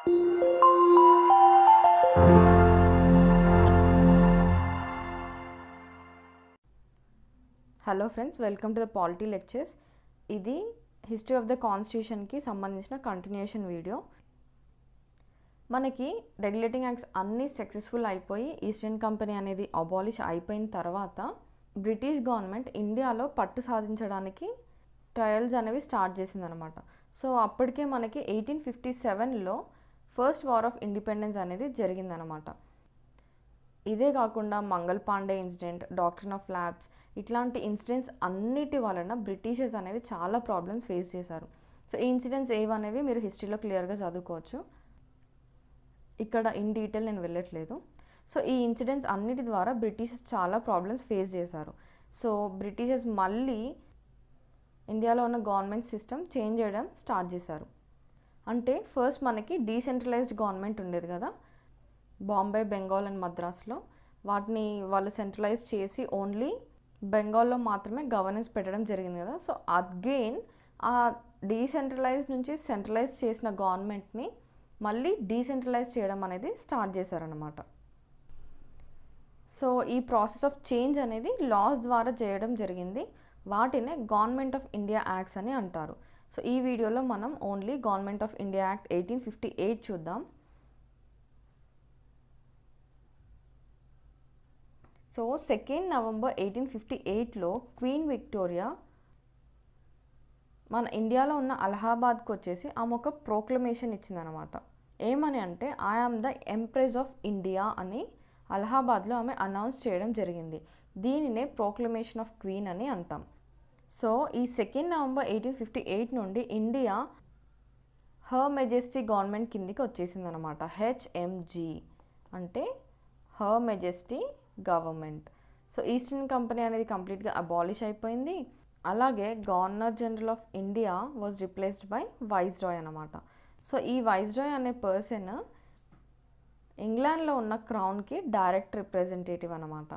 Hello friends, welcome to the polity lectures. ఇది history of the కాన్స్టిట్యూషన్కి సంబంధించిన continuation video. మనకి regulating acts అన్నీ successful అయిపోయి ఈస్ట్ ఇండియా కంపెనీ అనేది అబాలిష్ అయిపోయిన తర్వాత బ్రిటిష్ గవర్నమెంట్ ఇండియాలో పట్టు సాధించడానికి ట్రయల్స్ అనేవి స్టార్ట్ చేసిందనమాట. సో అప్పటికే మనకి 1857లో ఫస్ట్ వార్ ఆఫ్ ఇండిపెండెన్స్ అనేది జరిగిందనమాట. ఇదే కాకుండా Mangal Pandey incident, doctrine of labs, ఇట్లాంటి ఇన్సిడెంట్స్ అన్నిటి వలన బ్రిటిషర్స్ అనేవి చాలా ప్రాబ్లమ్స్ ఫేస్ చేశారు. సో ఈ ఇన్సిడెంట్స్ ఏవనేవి మీరు హిస్టరీలో క్లియర్గా చదువుకోవచ్చు. ఇక్కడ ఇన్ డీటెయిల్ నేను వెళ్ళట్లేదు. సో ఈ ఇన్సిడెంట్స్ అన్నిటి ద్వారా బ్రిటిషర్స్ చాలా ప్రాబ్లమ్స్ ఫేస్ చేశారు. సో బ్రిటిషర్స్ మళ్ళీ ఇండియాలో ఉన్న గవర్నమెంట్ సిస్టమ్ చేంజ్ చేయడం స్టార్ట్ చేశారు. అంటే ఫస్ట్ మనకి డీసెంట్రలైజ్డ్ గవర్నమెంట్ ఉండేది కదా, బాంబే, బెంగాల్ అండ్ మద్రాస్లో. వాటిని వాళ్ళు సెంట్రలైజ్ చేసి ఓన్లీ బెంగాల్లో మాత్రమే గవర్నెన్స్ పెట్టడం జరిగింది కదా. సో అగైన్ ఆ డీసెంట్రలైజ్ నుంచి సెంట్రలైజ్ చేసిన గవర్నమెంట్ని మళ్ళీ డీసెంట్రలైజ్ చేయడం అనేది స్టార్ట్ చేశారనమాట. సో ఈ ప్రాసెస్ ఆఫ్ చేంజ్ అనేది లాస్ ద్వారా చేయడం జరిగింది. వాటినే గవర్నమెంట్ ఆఫ్ ఇండియా యాక్ట్స్ అని అంటారు. సో ఈ వీడియోలో మనం only government of India act 1858 చూద్దాం. సో 2 నవంబర్ 1858లో క్వీన్ విక్టోరియా మన ఇండియాలో ఉన్న అలహాబాద్కి వచ్చేసి ఆమె ఒక ప్రోక్లమేషన్ ఇచ్చిందనమాట. ఏమని అంటే I am the empress of India అని అలహాబాద్లో ఆమె అనౌన్స్ చేయడం జరిగింది. దీనినే ప్రోక్లమేషన్ ఆఫ్ క్వీన్ అని అంటాం. సో ఈ 2 నవంబర్ 1858 నుండి ఇండియా హర్ మెజెస్టీ గవర్నమెంట్ కిందికి వచ్చేసింది అనమాట. హెచ్ఎంజీ అంటే her majesty government. So east Indian company అనేది కంప్లీట్గా అబాలిష్ అయిపోయింది. అలాగే governor general of India was replaced by viceroy అనమాట. సో ఈ వైస్రాయ్ అనే పర్సన్ ఇంగ్లాండ్లో ఉన్న క్రౌన్కి డైరెక్ట్ రిప్రజెంటేటివ్ అనమాట.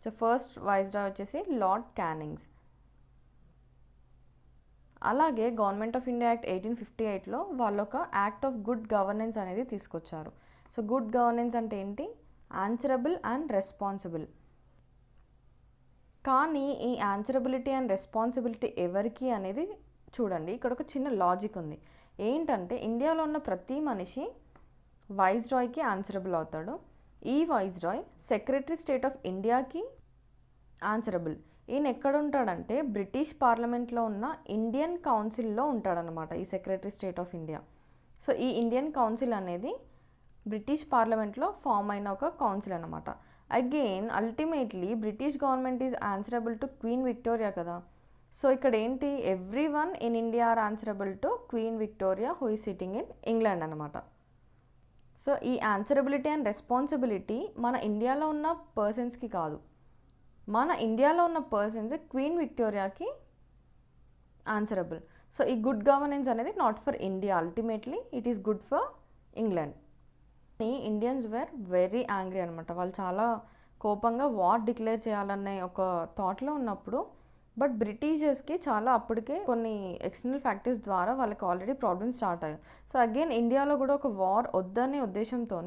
సో ఫస్ట్ వైస్రాయ్ వచ్చేసి లార్డ్ క్యానింగ్స్. అలాగే గవర్నమెంట్ ఆఫ్ ఇండియా యాక్ట్ 1858లో వాళ్ళు ఒక యాక్ట్ ఆఫ్ గుడ్ గవర్నెన్స్ అనేది తీసుకొచ్చారు. సో గుడ్ గవర్నెన్స్ అంటే ఏంటి? Answerable and responsible. కానీ ఈ ఆన్సరబిలిటీ అండ్ రెస్పాన్సిబిలిటీ ఎవరికి అనేది చూడండి, ఇక్కడ ఒక చిన్న లాజిక్ ఉంది. ఏంటంటే ఇండియాలో ఉన్న ప్రతి మనిషి వైస్రాయ్కి ఆన్సరబుల్ అవుతాడు. ఈ వైస్రాయ్ సెక్రటరీ స్టేట్ ఆఫ్ ఇండియాకి ఆన్సరబుల్. ఈయన ఎక్కడ ఉంటాడంటే బ్రిటిష్ పార్లమెంట్లో ఉన్న ఇండియన్ కౌన్సిల్లో ఉంటాడనమాట ఈ secretary state of India. So ఈ ఇండియన్ కౌన్సిల్ అనేది బ్రిటిష్ పార్లమెంట్లో ఫామ్ అయిన ఒక కౌన్సిల్ అనమాట. Again ultimately British government is answerable to Queen Victoria కదా. సో ఇక్కడ ఏంటి, every one in India are answerable to Queen Victoria who is sitting in England అనమాట. సో ఈ ఆన్సరబిలిటీ అండ్ రెస్పాన్సిబిలిటీ మన ఇండియాలో ఉన్న పర్సన్స్కి కాదు, మన ఇండియాలో ఉన్న పర్సన్స్ క్వీన్ విక్టోరియాకి ఆన్సరబుల్. సో ఈ గుడ్ గవర్నెన్స్ అనేది not for India, ultimately it is good for England. Indians were very angry అనమాట. వాళ్ళు చాలా కోపంగా వార్ డిక్లేర్ చేయాలనే ఒక థాట్లో ఉన్నప్పుడు, బట్ బ్రిటిషర్స్కి చాలా అప్పటికే కొన్ని ఎక్స్టర్నల్ ఫ్యాక్టర్స్ ద్వారా వాళ్ళకి ఆల్రెడీ ప్రాబ్లమ్స్ స్టార్ట్ అయ్యాయి. సో అగైన్ ఇండియాలో కూడా ఒక వార్ వద్దనే ఉద్దేశంతో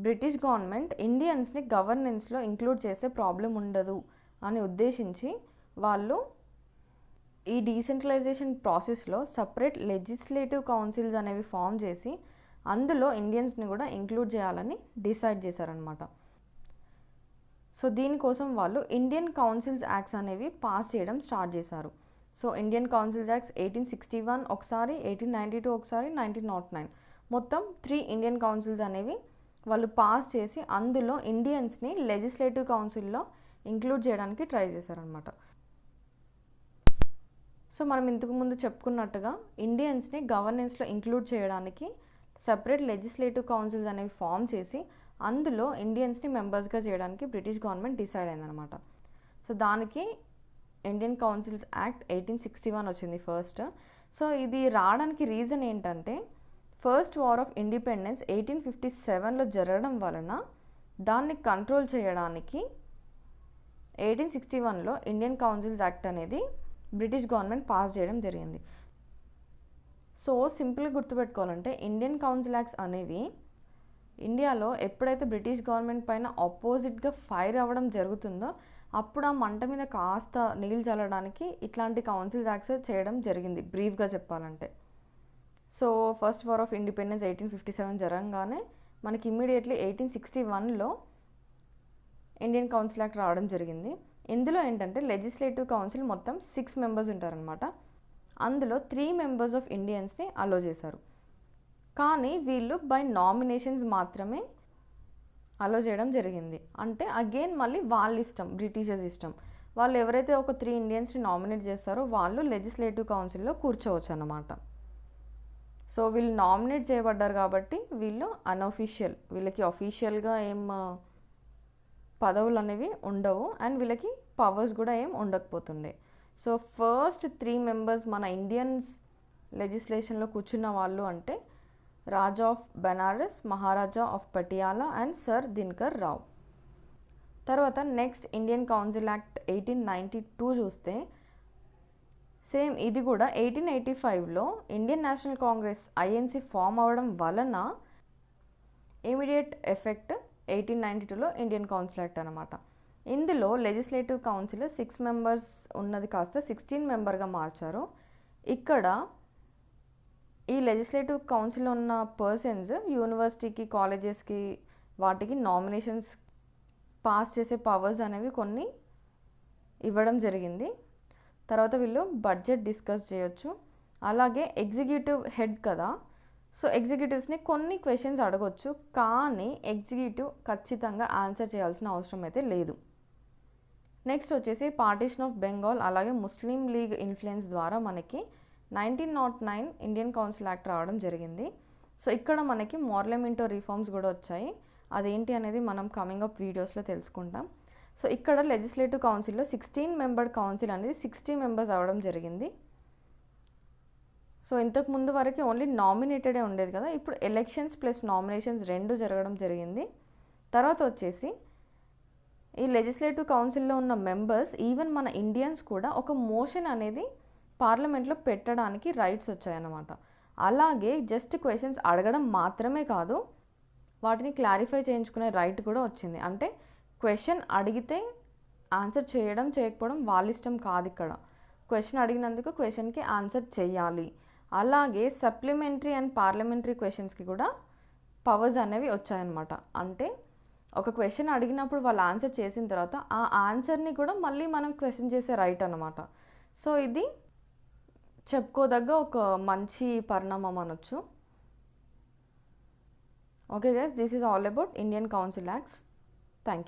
బ్రిటిష్ గవర్నమెంట్ ఇండియన్స్ని గవర్నెన్స్లో ఇంక్లూడ్ చేసే ప్రాబ్లం ఉండదు అని ఉద్దేశించి వాళ్ళు ఈ డీసెంట్రలైజేషన్ ప్రాసెస్లో సపరేట్ లెజిస్లేటివ్ కౌన్సిల్స్ అనేవి ఫామ్ చేసి అందులో ఇండియన్స్ని కూడా ఇంక్లూడ్ చేయాలని డిసైడ్ చేశారనమాట. సో దీనికోసం వాళ్ళు ఇండియన్ కౌన్సిల్స్ యాక్ట్స్ అనేవి పాస్ చేయడం స్టార్ట్ చేశారు. సో ఇండియన్ కౌన్సిల్స్ యాక్ట్స్ 1861 ఒకసారి, 1892 ఒకసారి, 1909 మొత్తం 3 ఇండియన్ కౌన్సిల్స్ అనేవి వాళ్ళు పాస్ చేసి అందులో ఇండియన్స్ని లెజిస్లేటివ్ కౌన్సిల్లో ఇంక్లూడ్ చేయడానికి ట్రై చేశారనమాట. సో మనం ఇంతకుముందు చెప్పుకున్నట్టుగా ఇండియన్స్ని గవర్నెన్స్లో ఇంక్లూడ్ చేయడానికి సపరేట్ లెజిస్లేటివ్ కౌన్సిల్స్ అనేవి ఫామ్ చేసి అందులో ఇండియన్స్ని మెంబర్స్గా చేయడానికి బ్రిటిష్ గవర్నమెంట్ డిసైడ్ అయిందనమాట. సో దానికి ఇండియన్ కౌన్సిల్స్ యాక్ట్ 1861 వచ్చింది ఫస్ట్. సో ఇది రావడానికి రీజన్ ఏంటంటే ఫస్ట్ వార్ ఆఫ్ ఇండిపెండెన్స్ 1857లో జరగడం వలన దాన్ని కంట్రోల్ చేయడానికి 1861లో ఇండియన్ కౌన్సిల్స్ యాక్ట్ అనేది బ్రిటిష్ గవర్నమెంట్ పాస్ చేయడం జరిగింది. సో సింపుల్గా గుర్తుపెట్టుకోవాలంటే ఇండియన్ కౌన్సిల్ యాక్ట్స్ అనేవి ఇండియాలో ఎప్పుడైతే బ్రిటిష్ గవర్నమెంట్ పైన ఆపోజిట్గా ఫైర్ అవ్వడం జరుగుతుందో అప్పుడు ఆ మంట మీద కాస్త నీళ్ళు చల్లడానికి ఇట్లాంటి కౌన్సిల్ యాక్ట్స్ చేయడం జరిగింది, బ్రీఫ్గా చెప్పాలంటే. So first war of independence 1857 జరగగానే మనకి ఇమ్మీడియట్లీ 1861లో ఇండియన్ కౌన్సిల్ యాక్ట్ రావడం జరిగింది. ఇందులో ఏంటంటే లెజిస్లేటివ్ కౌన్సిల్ మొత్తం 6 మెంబర్స్ ఉంటారనమాట. అందులో 3 మెంబర్స్ ఆఫ్ ఇండియన్స్ని అలో చేశారు. కానీ వీళ్ళు బై నామినేషన్స్ మాత్రమే అలో చేయడం జరిగింది. అంటే అగైన్ మళ్ళీ వాళ్ళ ఇష్టం, బ్రిటిషర్స్ ఇష్టం. వాళ్ళు ఎవరైతే ఒక 3 ఇండియన్స్ని నామినేట్ చేస్తారో వాళ్ళు లెజిస్లేటివ్ కౌన్సిల్లో కూర్చోవచ్చు అన్నమాట. సో వీళ్ళు నామినేట్ చేయబడ్డారు కాబట్టి వీళ్ళు అన్అఫీషియల్, వీళ్ళకి అఫీషియల్గా ఏం పదవులు అనేవి ఉండవు అండ్ వీళ్ళకి పవర్స్ కూడా ఏం ఉండకపోతుండే. సో ఫస్ట్ 3 మెంబర్స్ మన ఇండియన్స్ లెజిస్లేషన్లో కూర్చున్న వాళ్ళు అంటే Raja of Benares, Maharaja of Patiala and sir Dinakar Rao. తర్వాత నెక్స్ట్ ఇండియన్ కౌన్సిల్ యాక్ట్ 1892 చూస్తే సేమ్ ఇది కూడా 1885లో Indian National Congress INC form అవ్వడం వలన ఇమీడియట్ ఎఫెక్ట్ 1892లో ఇండియన్ కౌన్సిల్ యాక్ట్ అనమాట. ఇందులో లెజిస్లేటివ్ కౌన్సిల్ 6 మెంబర్స్ ఉన్నది కాస్త 16 మెంబర్గా మార్చారు. ఇక్కడ ఈ లెజిస్లేటివ్ కౌన్సిల్లో ఉన్న పర్సన్స్ యూనివర్సిటీకి, కాలేజెస్కి, వాటికి నామినేషన్స్ పాస్ చేసే పవర్స్ అనేవి కొన్ని ఇవ్వడం జరిగింది. తర్వాత వీళ్ళు బడ్జెట్ డిస్కస్ చేయొచ్చు. అలాగే ఎగ్జిక్యూటివ్ హెడ్ కదా, సో ఎగ్జిక్యూటివ్స్ని కొన్ని క్వశ్చన్స్ అడగొచ్చు, కానీ ఎగ్జిక్యూటివ్ ఖచ్చితంగా ఆన్సర్ చేయాల్సిన అవసరం అయితే లేదు. నెక్స్ట్ వచ్చేసి పార్టీషన్ ఆఫ్ బెంగాల్ అలాగే ముస్లిం లీగ్ ఇన్ఫ్లుయెన్స్ ద్వారా మనకి 1909 ఇండియన్ కౌన్సిల్ యాక్ట్ రావడం జరిగింది. సో ఇక్కడ మనకి మోర్లమెంటో రిఫార్మ్స్ కూడా వచ్చాయి. అదేంటి అనేది మనం కమింగ్ అప్ వీడియోస్లో తెలుసుకుంటాం. సో ఇక్కడ లెజిస్లేటివ్ కౌన్సిల్లో 16 మెంబర్ కౌన్సిల్ అనేది 60 మెంబర్స్ అవ్వడం జరిగింది. సో ఇంతకు ముందు వరకు ఓన్లీ నామినేటెడే ఉండేది కదా, ఇప్పుడు ఎలక్షన్స్ ప్లస్ నామినేషన్స్ 2 జరగడం జరిగింది. తర్వాత వచ్చేసి ఈ లెజిస్లేటివ్ కౌన్సిల్లో ఉన్న మెంబర్స్ ఈవెన్ మన ఇండియన్స్ కూడా ఒక మోషన్ అనేది పార్లమెంట్లో పెట్టడానికి రైట్స్ వచ్చాయన్నమాట. అలాగే జస్ట్ క్వశ్చన్స్ అడగడం మాత్రమే కాదు, వాటిని క్లారిఫై చేయించుకునే రైట్ కూడా వచ్చింది. అంటే క్వశ్చన్ అడిగితే ఆన్సర్ చేయడం చేయకపోవడం వాళ్ళ ఇష్టం కాదు. ఇక్కడ క్వశ్చన్ అడిగినందుకు క్వశ్చన్కి ఆన్సర్ చేయాలి. అలాగే సప్లిమెంటరీ అండ్ పార్లమెంటరీ క్వశ్చన్స్కి కూడా పవర్స్ అనేవి వచ్చాయన్నమాట. అంటే ఒక క్వశ్చన్ అడిగినప్పుడు వాళ్ళు ఆన్సర్ చేసిన తర్వాత ఆ ఆన్సర్ని కూడా మళ్ళీ మనం క్వశ్చన్ చేసే రైట్ అన్నమాట. సో ఇది చెప్పుకోదగ్గ ఒక మంచి పరిణామం అనొచ్చు. Okay guys, this is all about Indian council acts. Thank you.